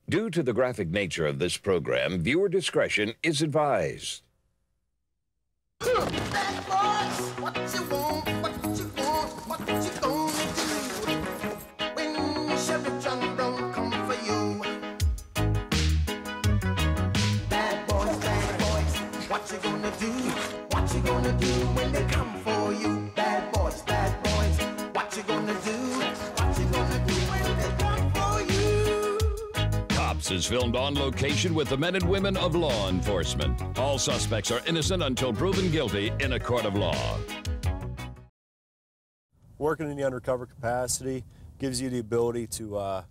Due to the graphic nature of this program, viewer discretion is advised. Bad boys, what you want, what you want, what you gonna do when Chevy John Brown come for you? Bad boys, what you gonna do? What you gonna do when they come for you? Bad boys, what you gonna do? What you gonna do when they come for you? Cops is filmed on location with the men and women of law enforcement. All suspects are innocent until proven guilty in a court of law. Working in the undercover capacity gives you the ability to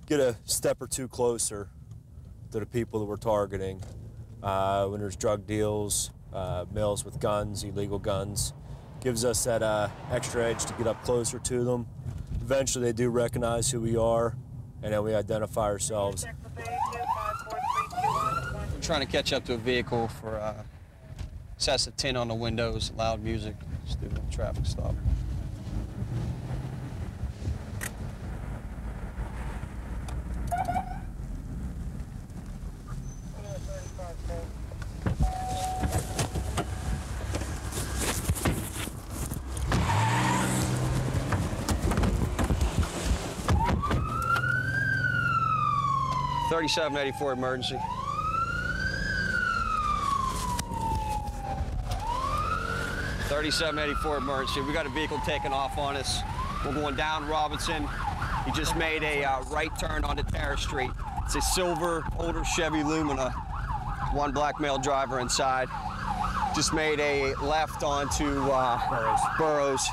get a step or two closer to the people that we're targeting. When there's drug deals, males with guns, illegal guns, gives us that extra edge to get up closer to them. Eventually they do recognize who we are, and then we identify ourselves. We're trying to catch up to a vehicle for sets of tin on the windows, loud music, stupid traffic stop. $3784 emergency. $3784 emergency. We got a vehicle taking off on us. We're going down Robinson. He just made a right turn onto Terrace Street. It's a silver, older Chevy Lumina. One black male driver inside. Just made a left onto Burroughs.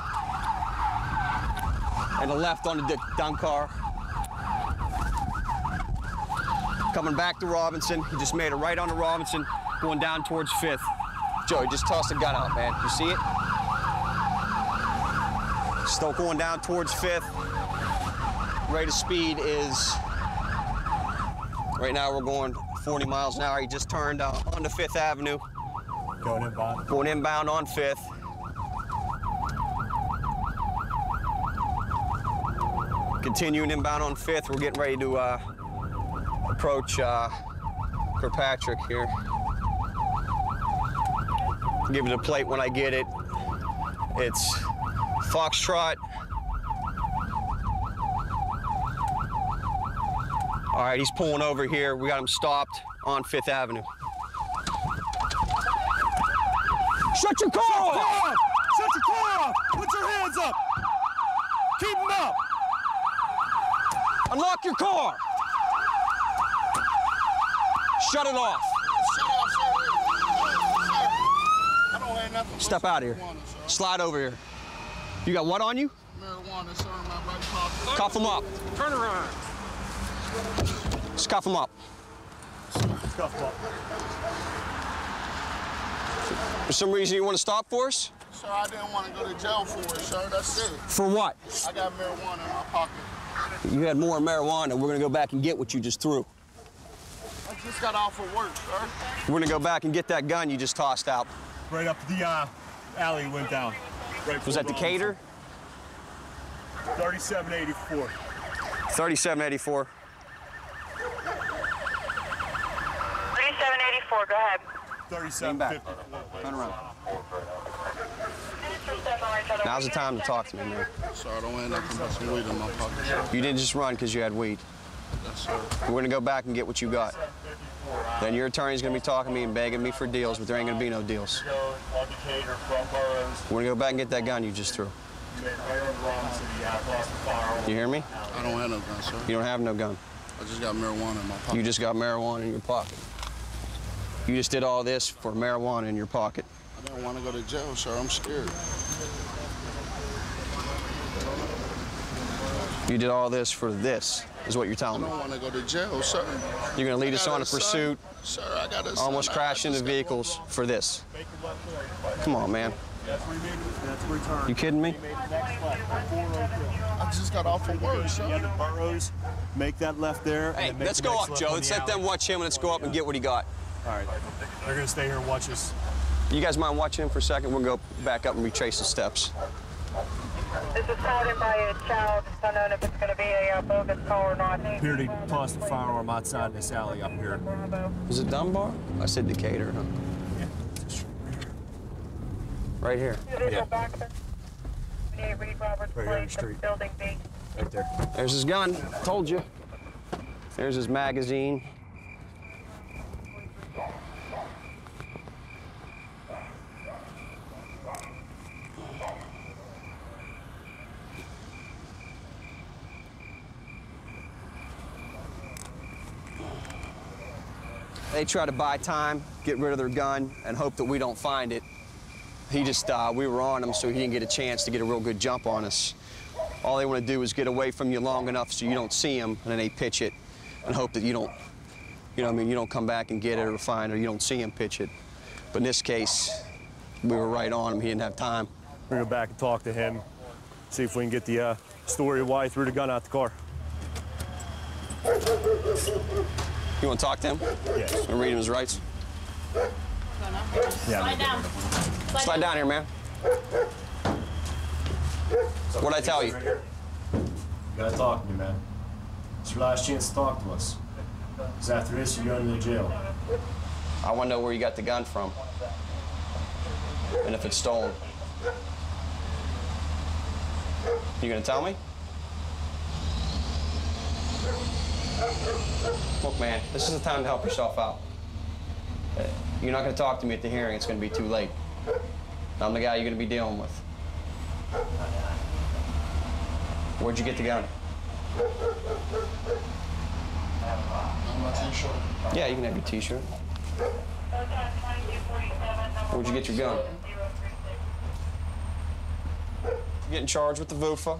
And a left onto Dunkar. Coming back to Robinson. He just made a right onto Robinson, going down towards 5th. Joey, just toss the gun out, man. You see it? Still going down towards 5th. Rate of speed is, right now we're going 40 miles an hour. He just turned onto 5th Avenue. Going inbound. Going inbound on 5th. Continuing inbound on 5th. We're getting ready to approach Kirkpatrick here. Give it a plate when I get it. It's Foxtrot. All right, he's pulling over here. We got him stopped on 5th Avenue. Shut your car off! Shut your car off! Put your hands up! Keep them up! Unlock your car! Shut it off! I don't have nothing. Step out of here. Slide over here. You got what on you? Marijuana, sir, in my right pocket. Cuff him up. Turn around. Scuff him up. Scuff up. For some reason you want to stop for us? Sir, I didn't want to go to jail for it, sir. That's it. For what? I got marijuana in my pocket. You had more marijuana. We're going to go back and get what you just threw. I just got off of work, sir. We're going to go back and get that gun you just tossed out. Right up the alley went down. Right. Was that Decatur? 3784. 3784. 3784, go ahead. 3754. Turn around. Now's the time to talk to me, man. Sir, I don't have nothing but some weed in my pocket, sir. You didn't just run because you had weed. Yes, sir. We're going to go back and get what you got. Then your attorney's going to be talking to me and begging me for deals, but there ain't going to be no deals. We're going to go back and get that gun you just threw. You hear me? I don't have no gun, sir. You don't have no gun. I just got marijuana in my pocket. You just got marijuana in your pocket. You just did all this for marijuana in your pocket. I don't want to go to jail, sir. I'm scared. You did all this for this, is what you're telling I me. don't want to go to jail, sir. You're going to lead us on a pursuit, Sir, I got a almost son. crash into vehicles for this. Come on, man. You kidding me? I just got off of work, sir. Burroughs, make that left there. Hey, let's go up, Joe. Let's let them watch him and let's go up and get what he got. All right. They're going to stay here and watch us. You guys mind watching him for a second? We'll go back up and retrace the steps. This is called in by a child. It's unknown if it's going to be a bogus call or not. Appeared to toss the firearm outside this alley up here. Is it Dunbar? I said Decatur, huh? Yeah. Right here. Yeah. Reed Roberts Right here on the Place, street. Building B. Right there. There's his gun. Told you. There's his magazine. They try to buy time, get rid of their gun, and hope that we don't find it. He just, we were on him so he didn't get a chance to get a real good jump on us. All they want to do is get away from you long enough so you don't see him, and then they pitch it and hope that you don't, you know what I mean, you don't come back and get it or find it, or you don't see him pitch it. But in this case, we were right on him. He didn't have time. We're gonna go back and talk to him, see if we can get the story of why he threw the gun out the car. You want to talk to him? Yes. And read him his rights? Yeah. Slide down. Slide down here, man. What'd I tell you? You gotta talk to me, man. It's your last chance to talk to us. Because after this, you're going to the jail. I want to know where you got the gun from. And if it's stolen. You gonna tell me? Look, man, this is the time to help yourself out. You're not gonna talk to me at the hearing, it's gonna be too late. I'm the guy you're gonna be dealing with. Where'd you get the gun? Yeah, you can have your t-shirt. Where'd you get your gun? You getting charged with the VUFA.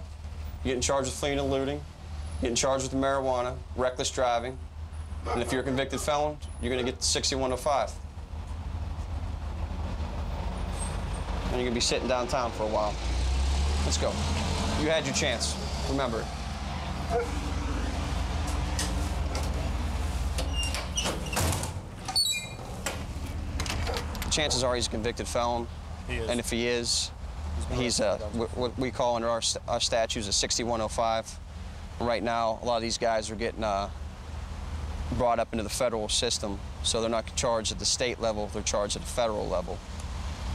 You getting charged with fleeing and looting. You getting charged with the marijuana, reckless driving. And if you're a convicted felon, you're gonna get 6105. And you're gonna be sitting downtown for a while. Let's go. You had your chance. Remember it. Chances are he's a convicted felon. He is. And if he is, he's what we call under our statutes a 6105. Right now, a lot of these guys are getting brought up into the federal system, so they're not charged at the state level, they're charged at the federal level,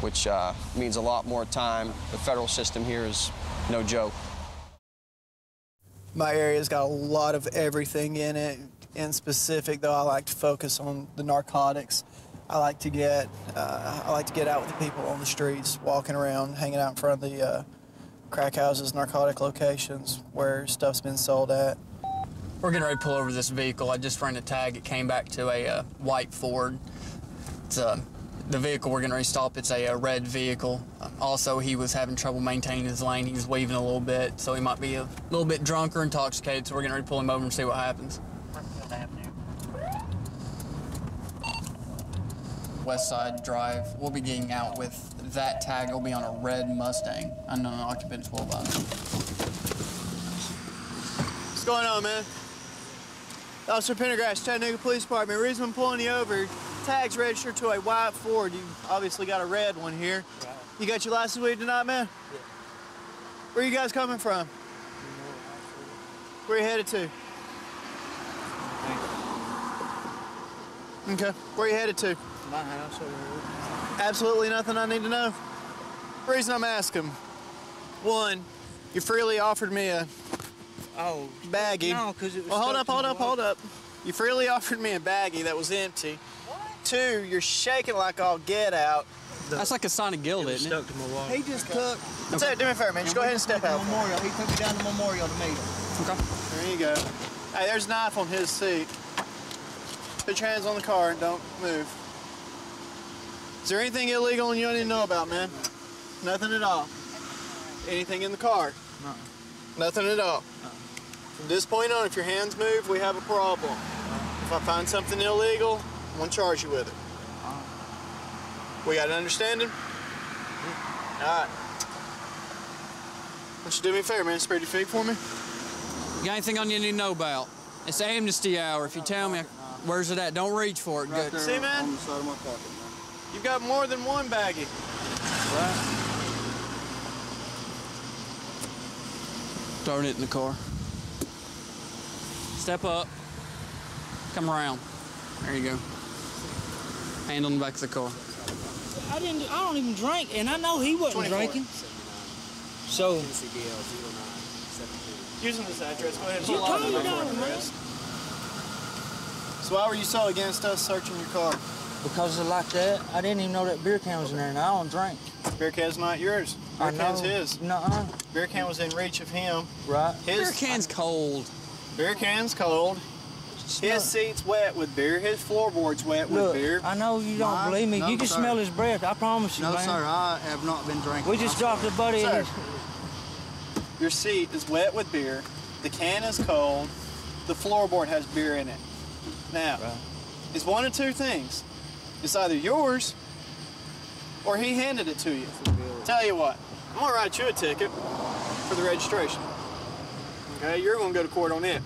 which means a lot more time. The federal system here is no joke. My area's got a lot of everything in it. In specific, though, I like to focus on the narcotics. I like to get out with the people on the streets, walking around, hanging out in front of the crack houses, narcotic locations where stuff's been sold at. We're getting ready to pull over this vehicle. I just ran a tag. It came back to a white Ford. It's the vehicle we're getting ready to stop. It's a red vehicle. Also, he was having trouble maintaining his lane. He was weaving a little bit, so he might be a little bit drunk or intoxicated, so we're getting ready to pull him over and see what happens. West Side Drive. We'll be getting out with that tag. It'll be on a red Mustang. Unknown occupant 12 by. What's going on, man? Officer Pendergrass, Chattanooga Police Department. Reason I'm pulling you over, tag's registered to a white Ford. You obviously got a red one here. Right. You got your license with you tonight, man? Yeah. Where you guys coming from? Where you headed to? Okay. Where you headed to? My house over here. Absolutely nothing I need to know. Reason I'm asking. One, you freely offered me a baggie. No, because it was. Well, hold up. You freely offered me a baggie that was empty. What? Two, you're shaking like all get out. That's like a sign of guilt, isn't it? Stuck to my wall. He just took. Okay. Do me a favor, man. Just go ahead and step out. Memorial. He took me down to Memorial to meet him. Okay. There you go. Hey, there's a knife on his seat. Put your hands on the car and don't move. Is there anything illegal and you don't even know about, man? Nothing at all. Anything in the car? No. Nothing at all. No. From this point on, if your hands move, we have a problem. If I find something illegal, I'm gonna charge you with it. We got an understanding? All right. Why don't you do me a favor, man? Spread your feet for me. You got anything on you need to know about? It's amnesty hour. If you tell me, where's it at? Don't reach for it. Right Good. See, man? On the side of my pocket, man. You've got more than one baggie. Right. Throwing it in the car. Step up. Come around. There you go. Hand on the back of the car. I don't even drink, and I know he wasn't drinking. So. Using this address, go ahead and You pull off calm the down, man. So why were you so against us searching your car? Because of like that, I didn't even know that beer can was in there, and I don't drink. Beer can's not yours. Beer can's his. Nuh-uh. Beer can was in reach of him. Right. Beer can's cold. Beer can's cold. His seat's wet with beer. His floorboard's wet with Look, beer. I know you don't believe me. No, You can sir. smell his breath. I promise you, No, man. sir, I have not been drinking. We just dropped a buddy. Sir, your seat is wet with beer. The can is cold. The floorboard has beer in it. Now, it's one of two things. It's either yours or he handed it to you. Tell you what, I'm gonna write you a ticket for the registration. Okay, you're gonna go to court on it.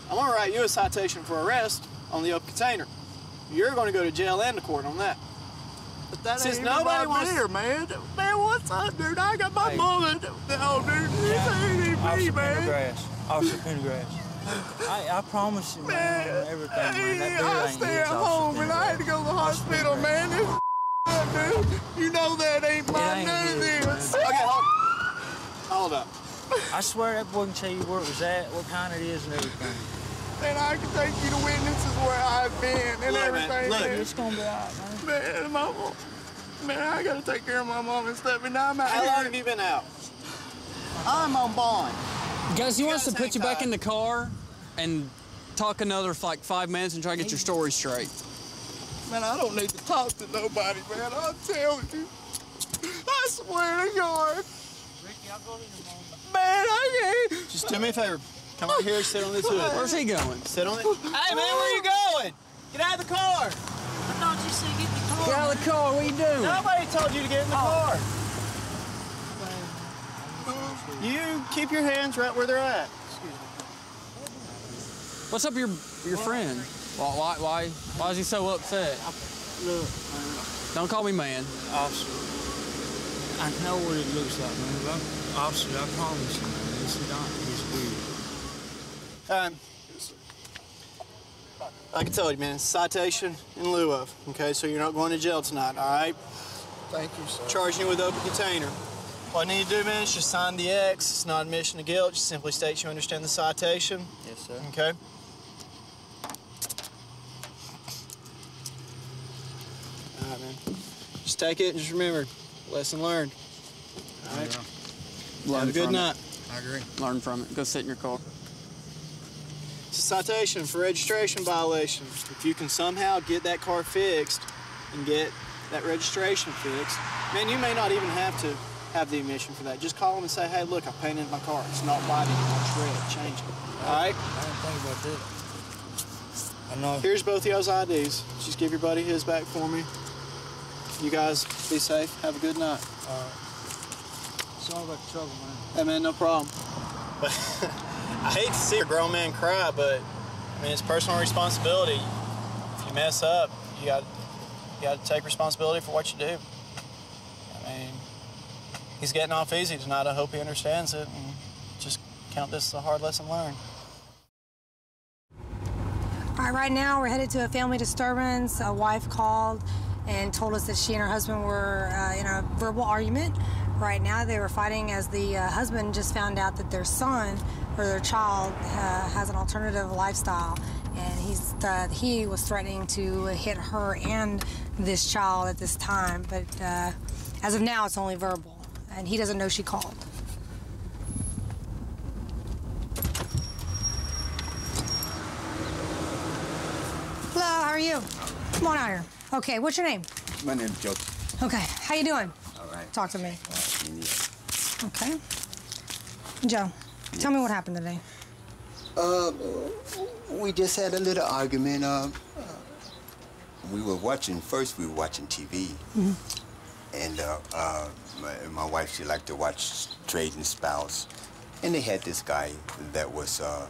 I'm gonna write you a citation for arrest on the open container. You're gonna go to jail and to court on that. But that Since ain't nobody my wants beer, man. Man, what's up, dude? I got my bullet. No, dude, this ain't even me, Officer man. Pendergrass. Officer Pendergrass. I promise you, man, everything, man. That beer I ain't stay his, at Officer home and I had to go to the hospital, man. This dude. You know that ain't my ain't his, business. Okay, hold up. I swear that boy can tell you where it was at, what kind it is, and everything. And I can take you to witnesses where I've been and Look, man, everything. look. Man, It's gonna be all right, man. man, I gotta take care of my mom and stuff, and I'm out How here. long have you been out? I'm on bond. Guys, you want us to guys put you hang back tight. in the car and talk another like 5 minutes and try to get your story straight? Man, I don't need to talk to nobody, man. I'm telling you. I swear to God. Ricky, I'll go to your mom. Man, I can't. Just do me a favor. Come out here, sit on this hood. Where's he going? Sit on it. Hey, man, where you going? Get out of the car. I thought you said get the car. Get out of the car. What are you doing? Nobody told you to get in the car. You keep your hands right where they're at. What's up, your friend? Why is he so upset? Look, Don't call me man. officer, I know what it looks like, man. Officer, I promise you, man. This is not his weird. I can tell you, man, citation in lieu of. Okay, so you're not going to jail tonight, all right? Thank you, sir. Charging you with open container. All I need to do, man, is just sign the X. It's not admission to guilt. Just simply states you understand the citation. Yes, sir. Okay? All right, man. Just take it and just remember, lesson learned. All right? Have a good night. I agree. Learn from it. Go sit in your car. It's a citation for registration violation. If you can somehow get that car fixed and get that registration fixed, man, you may not even have to have the admission for that. Just call them and say, hey, look, I painted my car. It's not white anymore, it's red. Change it. All right? I didn't think about that. I know. Here's both y'all's IDs. Just give your buddy his back for me. You guys be safe. Have a good night. Sorry about the trouble, man. Hey, man, no problem. But I hate to see a grown man cry, but I mean, it's personal responsibility. If you mess up, you got to take responsibility for what you do. I mean, he's getting off easy tonight. I hope he understands it, and just count this as a hard lesson learned. All right, right now we're headed to a family disturbance. A wife called and told us that she and her husband were in a verbal argument. Right now they were fighting as the husband just found out that their son or their child has an alternative lifestyle, and he was threatening to hit her and this child at this time, but as of now it's only verbal, and he doesn't know she called. Hello, how are you? Come on out here. Okay, what's your name? My name's Joseph. Okay, how you doing? All right. Talk to me. Yeah. Okay. Joe, tell me what happened today. We just had a little argument. We were watching TV. Mm-hmm. And my wife, she liked to watch Trading Spouse. And they had this guy that was, how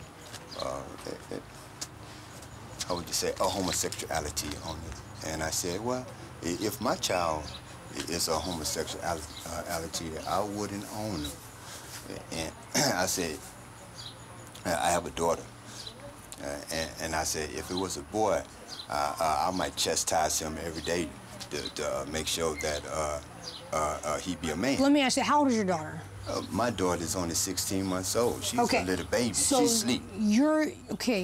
would you say, a homosexuality on it. And I said, well, if my child is a homosexuality, I wouldn't own him. And I said, I have a daughter. And I said, if it was a boy, I might chastise him every day to make sure that he be a man. Let me ask you, how old is your daughter? My daughter is only 16 months old. She's a little baby. So she's asleep.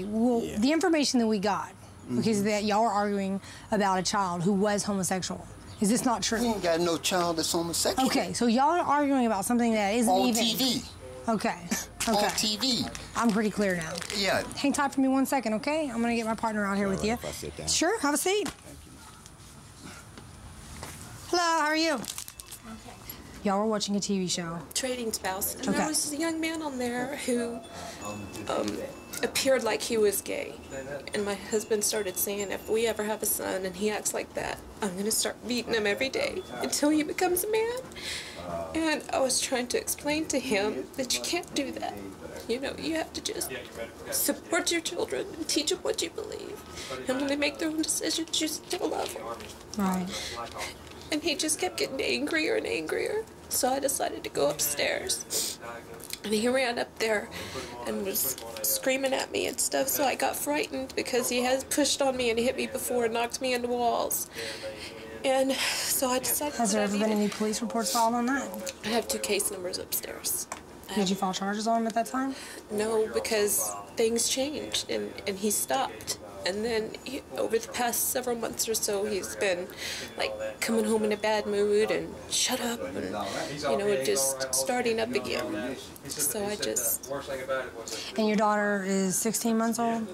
Well, the information that we got, is that y'all are arguing about a child who was homosexual. Is this not true? We ain't got no child that's homosexual. Okay, so y'all are arguing about something that isn't on even... TV. Okay. On TV. I'm pretty clear now. Yeah. Hang tight for me 1 second, okay? I'm gonna get my partner out here with you. If I sit down. Sure, have a seat. Hello, how are you? Y'all were watching a TV show. Trading Spouse. And there was a young man on there who appeared like he was gay. And my husband started saying, if we ever have a son and he acts like that, I'm going to start beating him every day until he becomes a man. And I was trying to explain to him that you can't do that. You know, you have to just support your children and teach them what you believe. And when they make their own decisions, you still love them. Right. And he just kept getting angrier and angrier. So I decided to go upstairs. And he ran up there and was screaming at me and stuff. So I got frightened because he has pushed on me and hit me before and knocked me into walls. And so I decided... Has there ever been any police reports filed on that? I have 2 case numbers upstairs. Did you file charges on him at that time? No, because things changed and he stopped. And then over the past several months or so, he's been like coming home in a bad mood and shut up and, you know, just starting up again. So I just... And your daughter is 16 months old?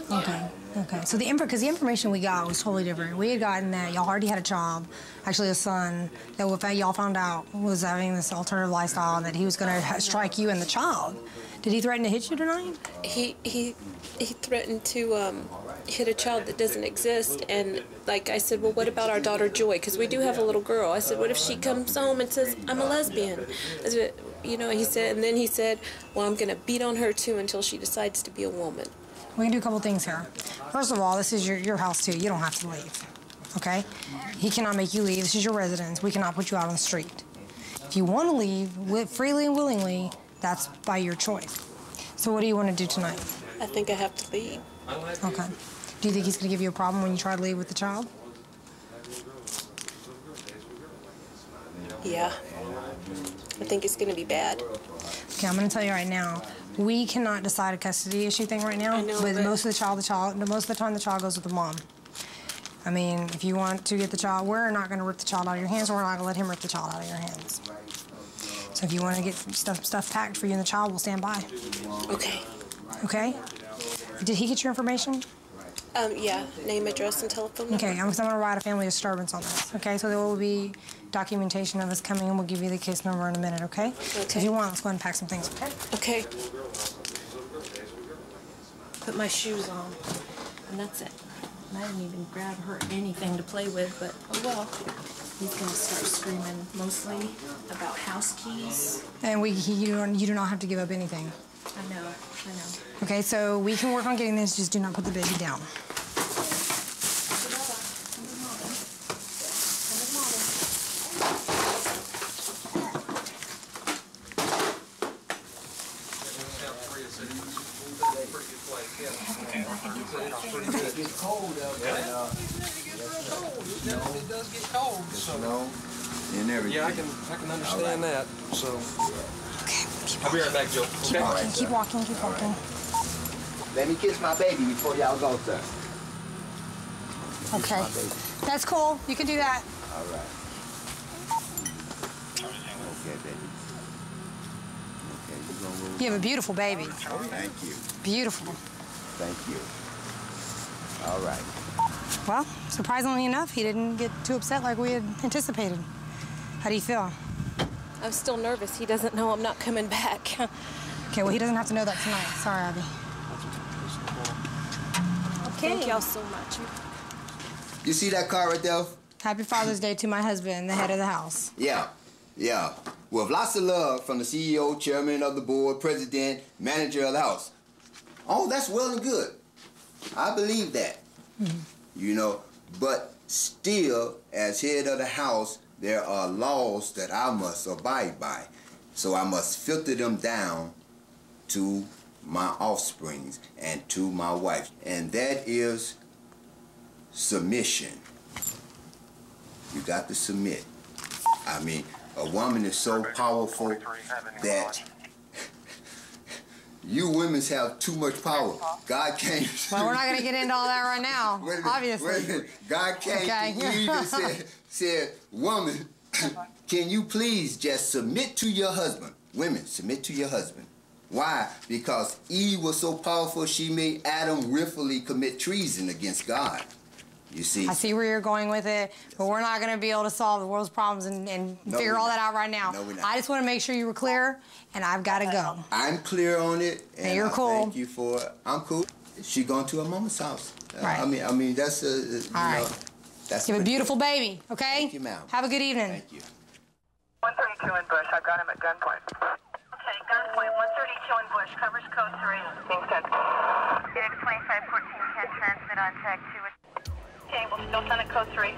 Okay. Okay. So because the information we got was totally different. We had gotten that y'all already had a child, actually a son, that y'all found out was having this alternative lifestyle and that he was going to strike you and the child. Did he threaten to hit you tonight? He threatened to hit a child that doesn't exist, and like I said, well, what about our daughter Joy? Because we do have a little girl. I said, what if she comes home and says, I'm a lesbian? I said, you know, he said, and then he said, well, I'm gonna beat on her too until she decides to be a woman. We can do a couple things here. First of all, this is your house too. You don't have to leave, okay? He cannot make you leave. This is your residence. We cannot put you out on the street. If you want to leave freely and willingly, that's by your choice. So what do you want to do tonight? I think I have to leave. Okay. Do you think he's going to give you a problem when you try to leave with the child? Yeah. I think it's going to be bad. Okay, I'm going to tell you right now, we cannot decide a custody issue thing right now. I know, but but most of the time the child goes with the mom. I mean, if you want to get the child, we're not going to rip the child out of your hands, or we're not going to let him rip the child out of your hands. So if you want to get stuff packed for you and the child, we'll stand by. Okay. Okay? Did he get your information? Yeah, name, address, and telephone number. Okay, I'm going to write a family disturbance on this. Okay, so there will be documentation of us coming, and we'll give you the case number in a minute, okay? Okay. So if you want, let's go ahead and pack some things, okay? Okay. Put my shoes on, and that's it. I didn't even grab her anything to play with, but oh well. He's gonna start screaming mostly about house keys. And you do not have to give up anything. I know. Okay, so we can work on getting this, just do not put the baby down. It does get cold, so. And everything. Yeah, I can understand that. So. Okay. I'll be right back, Joe. Okay? Keep walking. Let me kiss my baby before y'all go, sir. Okay. That's cool. You can do that. All right. Okay, baby. Okay, you're gonna roll. You have a beautiful baby. Thank you. Beautiful. Thank you. All right. Well, surprisingly enough, he didn't get too upset like we had anticipated. How do you feel? I'm still nervous. He doesn't know I'm not coming back. Okay, well, he doesn't have to know that tonight. Sorry, Abby. Okay. Thank y'all so much. You see that car right there? Happy Father's Day to my husband, the head of the house. Yeah. With lots of love from the CEO, chairman of the board, president, manager of the house. Oh, that's well and good. I believe that. You know, but still, as head of the house, there are laws that I must abide by. So I must filter them down to my offsprings and to my wife. And that is submission. You got to submit. I mean, a woman is so powerful that you women have too much power. God came. Well, we're not going to get into all that right now, obviously. Wait a minute. God came to Eve and said, woman, can you please just submit to your husband? Women, submit to your husband. Why? Because Eve was so powerful, she made Adam willfully commit treason against God. You see? I see where you're going with it, but we're not going to be able to solve the world's problems and figure all that out right now. No, we're not. I just want to make sure you were clear, and I've got to go. I'm clear on it, and you're cool. Thank you for it. I'm cool. She going to her mama's house. Right. I mean, that's you know, that's. You have a beautiful baby, okay? Thank you, ma'am. Have a good evening. Thank you. 132 in Bush. I've got him at gunpoint. Okay, gunpoint. 132 in Bush. Covers code 3. Being sent. Unit 2514 can transmit on tag 2. Okay, we'll still send it code 3.